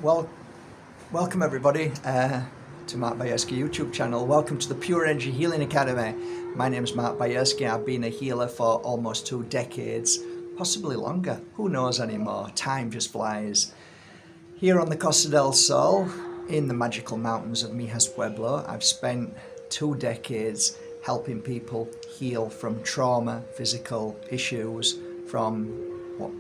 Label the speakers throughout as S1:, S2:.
S1: Well, welcome everybody to Mark Bajerski YouTube channel. Welcome to the Pure Energy Healing Academy. My name is Mark Bajerski. I've been a healer for almost 2 decades, possibly longer. Who knows anymore? Time just flies. Here on the Costa del Sol, in the magical mountains of Mijas Pueblo, I've spent 2 decades helping people heal from trauma, physical issues, from what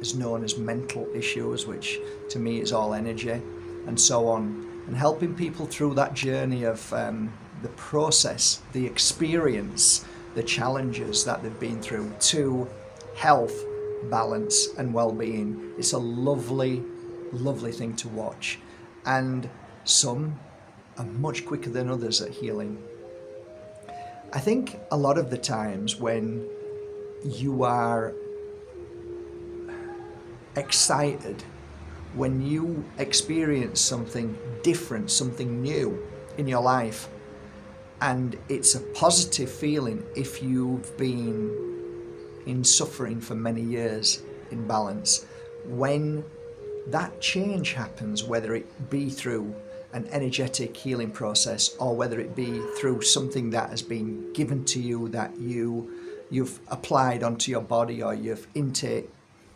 S1: is known as mental issues, which to me is all energy, and so on, and helping people through that journey of the process, the experience, the challenges that they've been through to health, balance and well-being. It's a lovely thing to watch, and some are much quicker than others at healing. I think a lot of the times when you are excited, when you experience something different, something new in your life, and it's a positive feeling if you've been in suffering for many years in balance. When that change happens, whether it be through an energetic healing process or whether it be through something that has been given to you that you've applied onto your body, or you've intake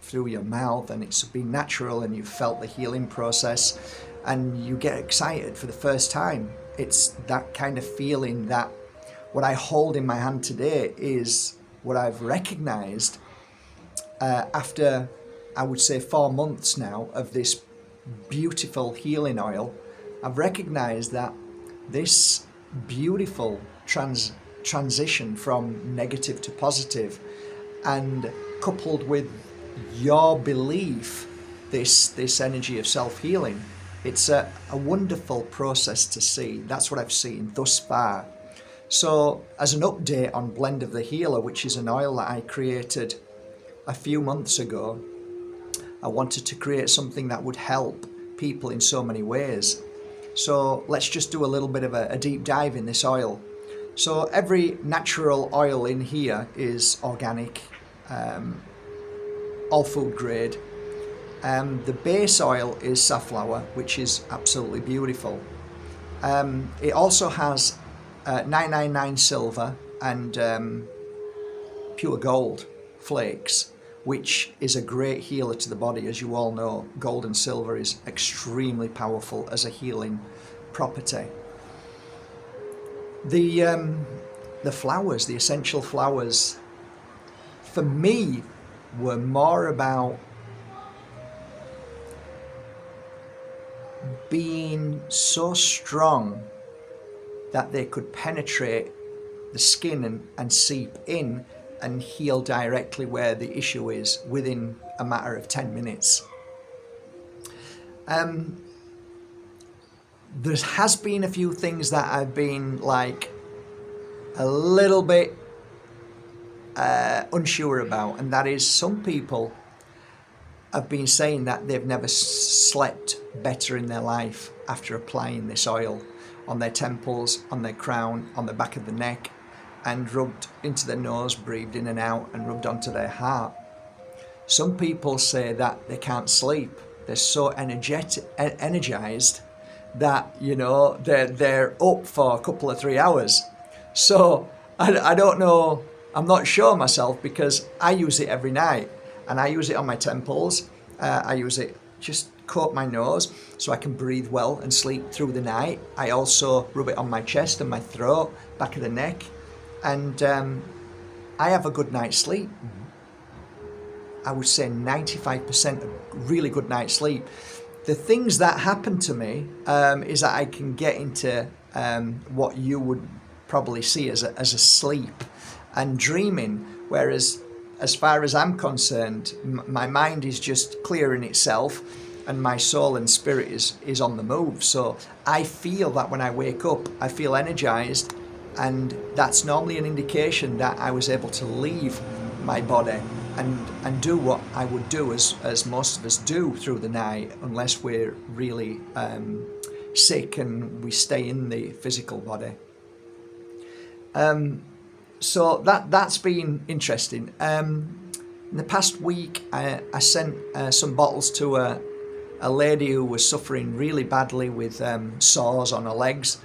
S1: through your mouth and it's been natural and you've felt the healing process and you get excited for the first time. It's that kind of feeling that what I hold in my hand today is what I've recognized after, I would say, 4 months now of this beautiful healing oil. I've recognized that this beautiful transition from negative to positive, and coupled with your belief, this energy of self-healing, it's a wonderful process to see. That's what I've seen thus far. So as an update on Blend of the Healer, which is an oil that I created a few months ago, I wanted to create something that would help people in so many ways. So let's just do a little bit of a deep dive in this oil. So every natural oil in here is organic, all food grade. The base oil is safflower, which is absolutely beautiful. It also has 999 silver and pure gold flakes, which is a great healer to the body. As you all know, gold and silver is extremely powerful as a healing property. The flowers, the essential flowers, for me, were more about being so strong that they could penetrate the skin and seep in and heal directly where the issue is within a matter of 10 minutes. There has been a few things that I've been like a little bit unsure about, and that is some people have been saying that they've never slept better in their life after applying this oil on their temples, on their crown, on the back of the neck, and rubbed into their nose, breathed in and out, and rubbed onto their heart. Some people say that they can't sleep. They're so energized that, you know, they're up for a couple of 3 hours. So I don't know, I'm not sure myself, because I use it every night, and I use it on my temples. I use it, just coat my nose so I can breathe well and sleep through the night. I also rub it on my chest and my throat, back of the neck, and I have a good night's sleep. I would say 95% of really good night's sleep. The things that happen to me is that I can get into what you would probably see as a sleep and dreaming, whereas as far as I'm concerned, my mind is just clearing itself and my soul and spirit is on the move. So I feel that when I wake up, I feel energized, and that's normally an indication that I was able to leave my body and do what I would do, as most of us do through the night, unless we're really sick and we stay in the physical body. So that's been interesting. In the past week, I sent some bottles to a a lady who was suffering really badly with sores on her legs.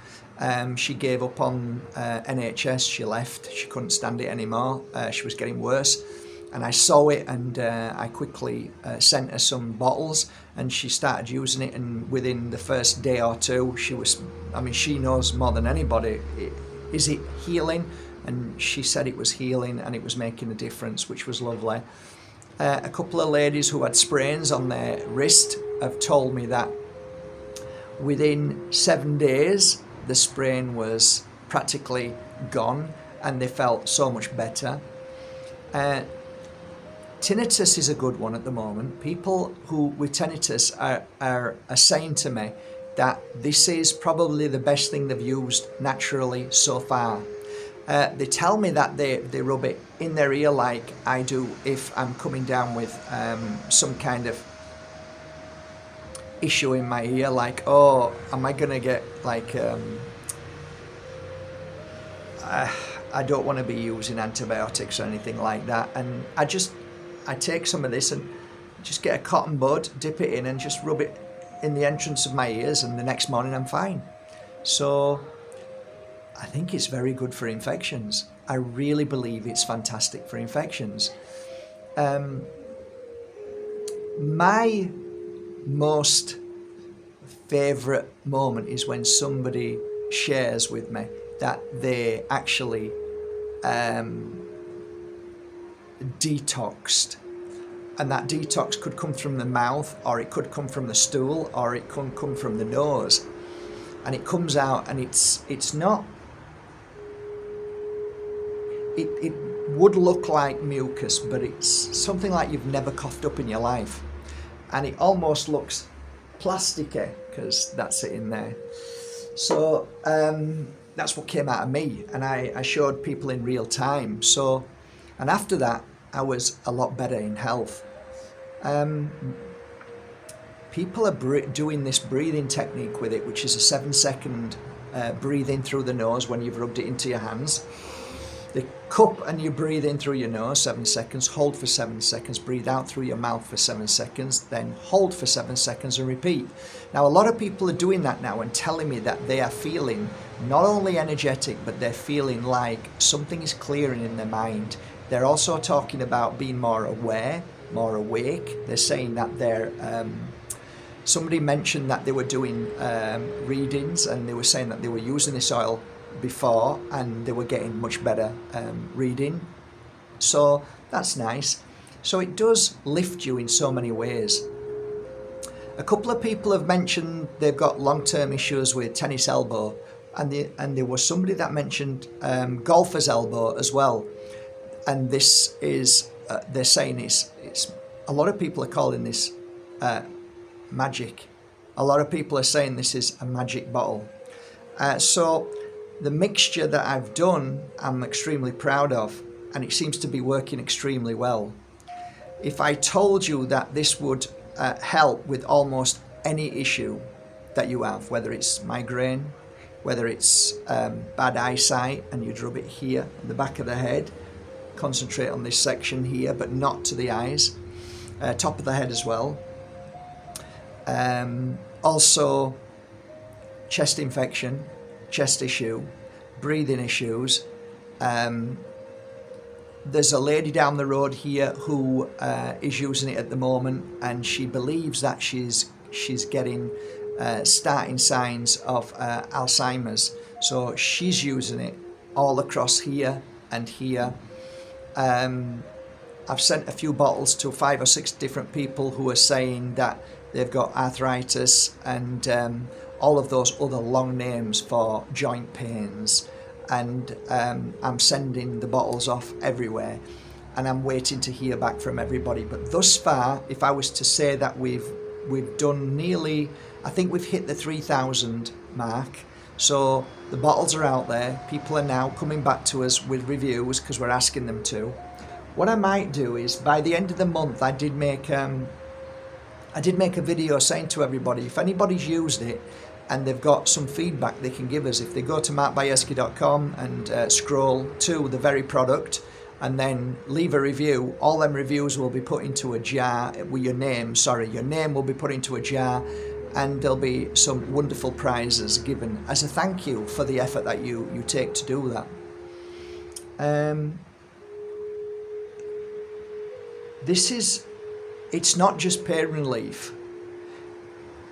S1: She gave up on NHS, she left, she couldn't stand it anymore, she was getting worse. And I saw it, and I quickly sent her some bottles, and she started using it, and within the first day or two, she knows more than anybody, is it healing? And she said it was healing and it was making a difference, which was lovely. A couple of ladies who had sprains on their wrist have told me that within 7 days, the sprain was practically gone and they felt so much better. Tinnitus is a good one at the moment. People who with tinnitus are saying to me that this is probably the best thing they've used naturally so far. They tell me that they rub it in their ear like I do if I'm coming down with some kind of issue in my ear, like, oh, am I gonna get like I don't want to be using antibiotics or anything like that, and I take some of this and just get a cotton bud, dip it in and just rub it in the entrance of my ears, and the next morning I'm fine. So I think it's very good for infections. I really believe it's fantastic for infections. My most favourite moment is when somebody shares with me that they actually detoxed, and that detox could come from the mouth, or it could come from the stool, or it could come from the nose, and it comes out and it's not, it would look like mucus, but it's something like you've never coughed up in your life, and it almost looks plasticky because that's it in there. So that's what came out of me, and I showed people in real time. So, and after that I was a lot better in health. People are doing this breathing technique with it, which is a 7-second breathe in through the nose when you've rubbed it into your hands. The cup, and you breathe in through your nose 7 seconds, hold for 7 seconds, breathe out through your mouth for 7 seconds, then hold for 7 seconds and repeat. Now a lot of people are doing that now and telling me that they are feeling not only energetic, but they're feeling like something is clearing in their mind. They're also talking about being more aware, more awake. They're saying that they're somebody mentioned that they were doing readings, and they were saying that they were using this oil before and they were getting much better reading. So that's nice. So it does lift you in so many ways. A couple of people have mentioned they've got long-term issues with tennis elbow, and there was somebody that mentioned golfer's elbow as well. And this is they're saying it's a lot of people are calling this magic. A lot of people are saying this is a magic bottle. So the mixture that I've done, I'm extremely proud of, and it seems to be working extremely well. If I told you that this would help with almost any issue that you have, whether it's migraine, whether it's bad eyesight, and you'd rub it here on the back of the head, concentrate on this section here, but not to the eyes, top of the head as well. Also chest infection, chest issue, breathing issues. There's a lady down the road here who is using it at the moment, and she believes that she's getting starting signs of Alzheimer's. So she's using it all across here and here. I've sent a few bottles to 5 or 6 different people who are saying that they've got arthritis and all of those other long names for joint pains, and I'm sending the bottles off everywhere, and I'm waiting to hear back from everybody. But thus far, if I was to say that we've done nearly, I think we've hit the 3,000 mark. So the bottles are out there. People are now coming back to us with reviews because we're asking them to. What I might do is, by the end of the month, I did make a video saying to everybody, if anybody's used it and they've got some feedback they can give us, if they go to markbajerski.com and scroll to the very product, and then leave a review. All them reviews will be put into a jar with your name. Your name will be put into a jar, and there'll be some wonderful prizes given as a thank you for the effort that you take to do that. It's not just pain relief.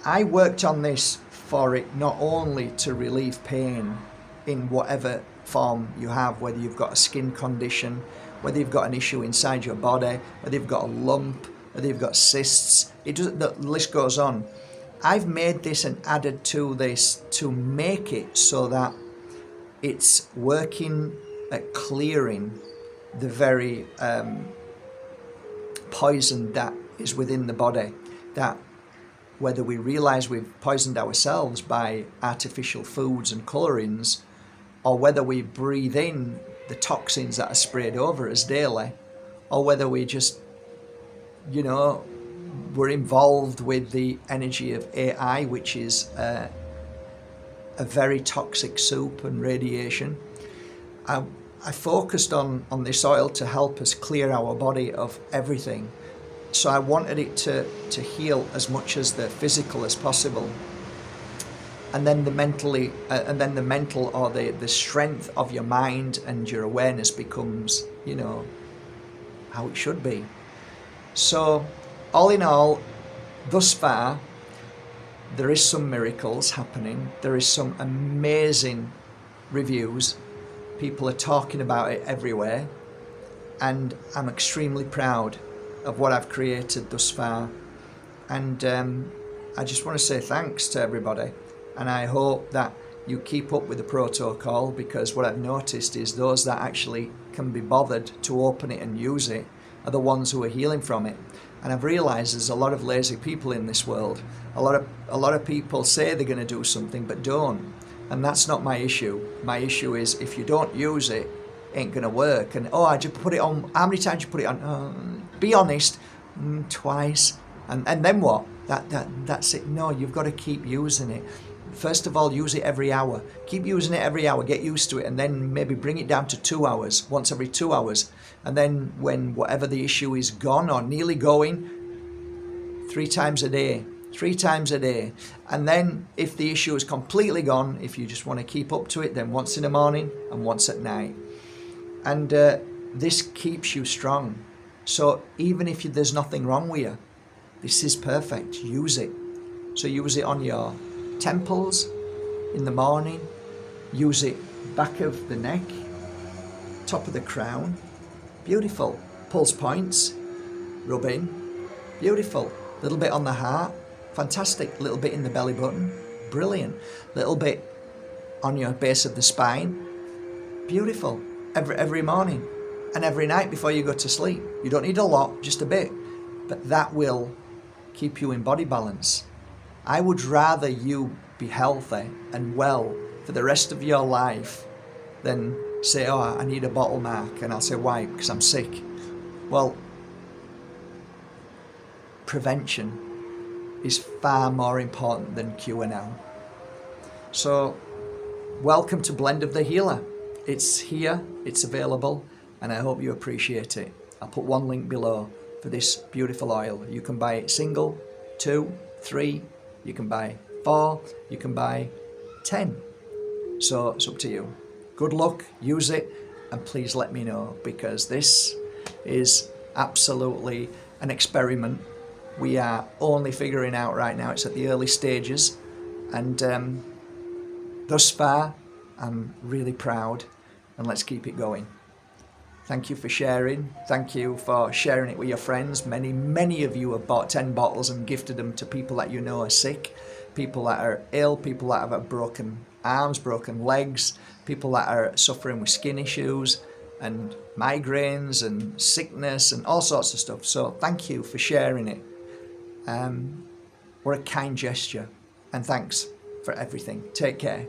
S1: I worked on this for it not only to relieve pain in whatever form you have, whether you've got a skin condition, whether you've got an issue inside your body, whether you've got a lump, whether you've got cysts, the list goes on. I've made this and added to this to make it so that it's working at clearing the very poison that is within the body, that whether we realize we've poisoned ourselves by artificial foods and colorings, or whether we breathe in the toxins that are sprayed over us daily, or whether we just, we're involved with the energy of AI, which is a very toxic soup and radiation. I focused on this oil to help us clear our body of everything. So I wanted it to heal as much as the physical as possible, and then the mental or the strength of your mind and your awareness becomes, how it should be. So all in all, thus far, there is some miracles happening. There is some amazing reviews. People are talking about it everywhere, and I'm extremely proud of what I've created thus far. And I just want to say thanks to everybody, and I hope that you keep up with the protocol, because what I've noticed is those that actually can be bothered to open it and use it are the ones who are healing from it. And I've realized there's a lot of lazy people in this world. A lot of people say they're going to do something but don't. And that's not my issue. My issue is if you don't use it, it ain't going to work. And I just put it on. How many times you put it on? Be honest, twice. And then what? That's it. No, you've got to keep using it. First of all, use it every hour. Keep using it every hour. Get used to it, and then maybe bring it down to 2 hours, once every 2 hours. And then when whatever the issue is gone or nearly going, 3 times a day. 3 times a day. And then if the issue is completely gone, if you just want to keep up to it, then once in the morning and once at night. And this keeps you strong. So even if there's nothing wrong with you, this is perfect. Use it. So use it on your temples in the morning. Use it back of the neck, top of the crown. Beautiful. Pulse points. Rub in. Beautiful. Little bit on the heart. Fantastic. Little bit in the belly button. Brilliant. Little bit on your base of the spine. Beautiful. Every morning and every night before you go to sleep. You don't need a lot, just a bit. But that will keep you in body balance. I would rather you be healthy and well for the rest of your life than say, I need a bottle mark. And I'll say, why? Because I'm sick. Well, prevention is far more important than cure now. So, welcome to Blend of the Healer. It's here, it's available, and I hope you appreciate it. I'll put one link below for this beautiful oil. You can buy it single, 2, 3, you can buy 4, you can buy 10. So it's up to you. Good luck, use it, and please let me know, because this is absolutely an experiment. We are only figuring out right now, it's at the early stages, and thus far I'm really proud, and let's keep it going. Thank you for sharing. Thank you for sharing it with your friends. Many of you have bought 10 bottles and gifted them to people that you know are sick, people that are ill, people that have broken arms, broken legs, people that are suffering with skin issues and migraines and sickness and all sorts of stuff. So thank you for sharing it. What a kind gesture, and thanks for everything. Take care.